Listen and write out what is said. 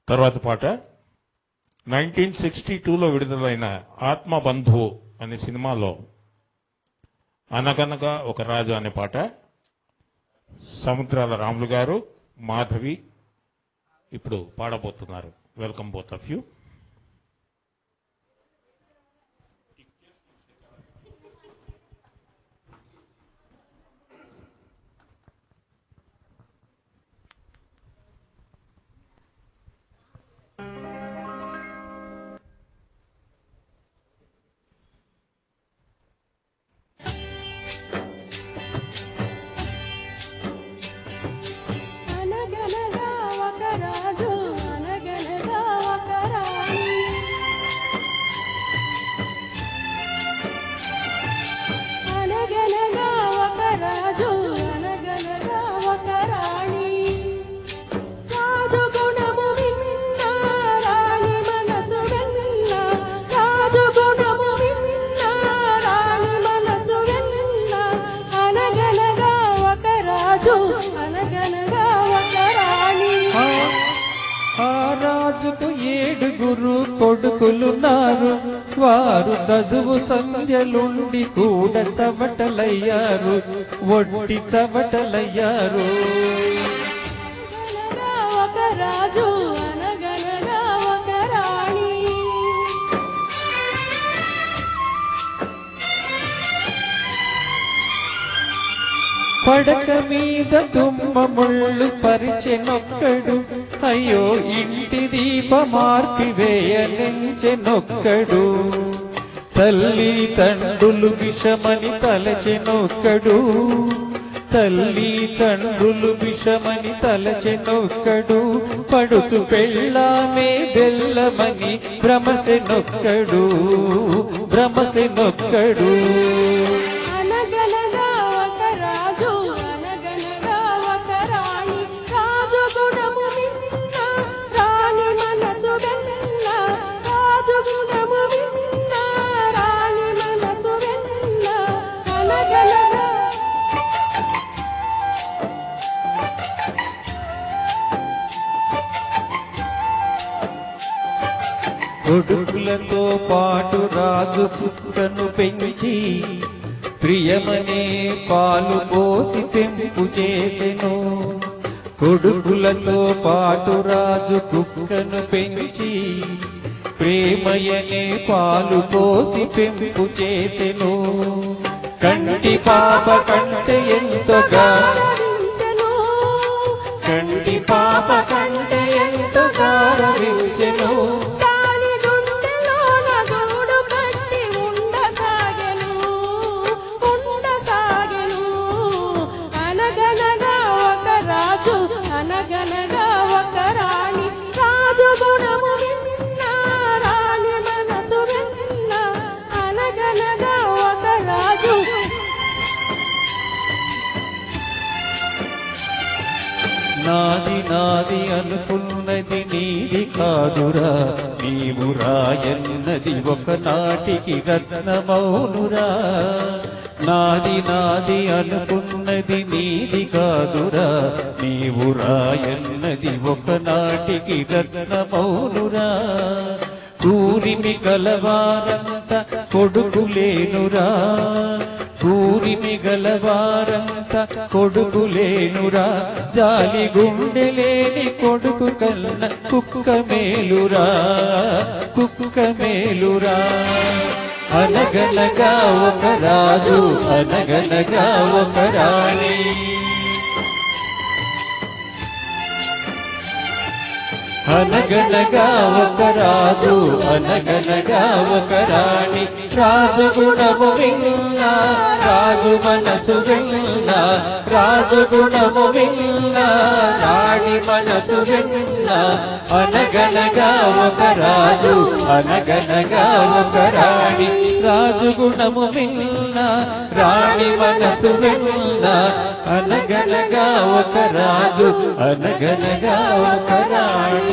తర్వాత పాట 1962లో విడుదలైన ఆత్మబంధువు అనే సినిమాలో అనగనగా ఒక రాజు అనే పాట సముద్రాల రాములు గారు మాధవి ఇప్పుడు పాడబోతున్నారు. Welcome both of you. రాజుకు 7 కొడుకులున్నారు. వారు చదువు సంధ్యలుండి కూడా చవటలయ్యారు, ఒట్టి చవటలయ్యారు. ఒక రాజు అనగనగా ఒక రాణి. పడక మీద తుమ్మ ముళ్ళు పరిచెనొక్కడు, అయ్యో ఇంటి దీపమార్పి వేయనించెనొక్కడు. తల్లి తండ్రులు విషమని తలచెనొక్కడు, తల్లి తండ్రులు విషమని తలచెనొక్కడు. పడుచు పెళ్ళామే బెల్లమని భ్రమసెనొక్కడు, భ్రమసెనొక్కడు. కొడుకులతో పాటు రాజు కుక్కను పెంచి ప్రియమనే పాలు పోసి పెంపు చేసెను. కొడుకులతో పాటు రాజు కుక్కను పెంచి ప్రేమయనే పాలు పోసి పెంపు చేసెను. కంటి పాప కంటే ఎంతగా, కంటి పాప కంటే ఎంతో గౌరవించెను. అనగనగా ఒక రాణి. రాజు గుణము విన్న రాణి మనసు విన్న. అనగనగా ఒక రాజు. నాది నాది అనుకున్నది నీది కాదురా, నీవు రాయన్నది ఒకనాటికి రత్నమౌనురా. నాది నాది అనుకున్నది నీది కాదురా, నీవు రాయన్నది ఒకనాటికి రత్నమౌనురా. కూరిమి గలవారంతా కొడుకులేనురా, కూరిమి గలవారంతా కొడుకులేనురా. జాలి గుండెలేని కొడుకు కన్న కుక్క మేలురా, కుక్క మేలురా. అనగనగా ఒక రాజు, అనగనగా ఒక రాణి. అనగనగా ఒక రాజు, అనగనగా ఒక రాణి. రాజు గుణము విన్న రాజు మనసు విన్న, రాజు గుణము విన్న రాణి మనసు విన్న. అనగనగా ఒక రాజు, అనగనగా ఒక రాణి. రాజు గుణము విన్న రాణి మనసు విన్న. అనగనగా ఒక రాజు, అనగనగా ఒక రాణి.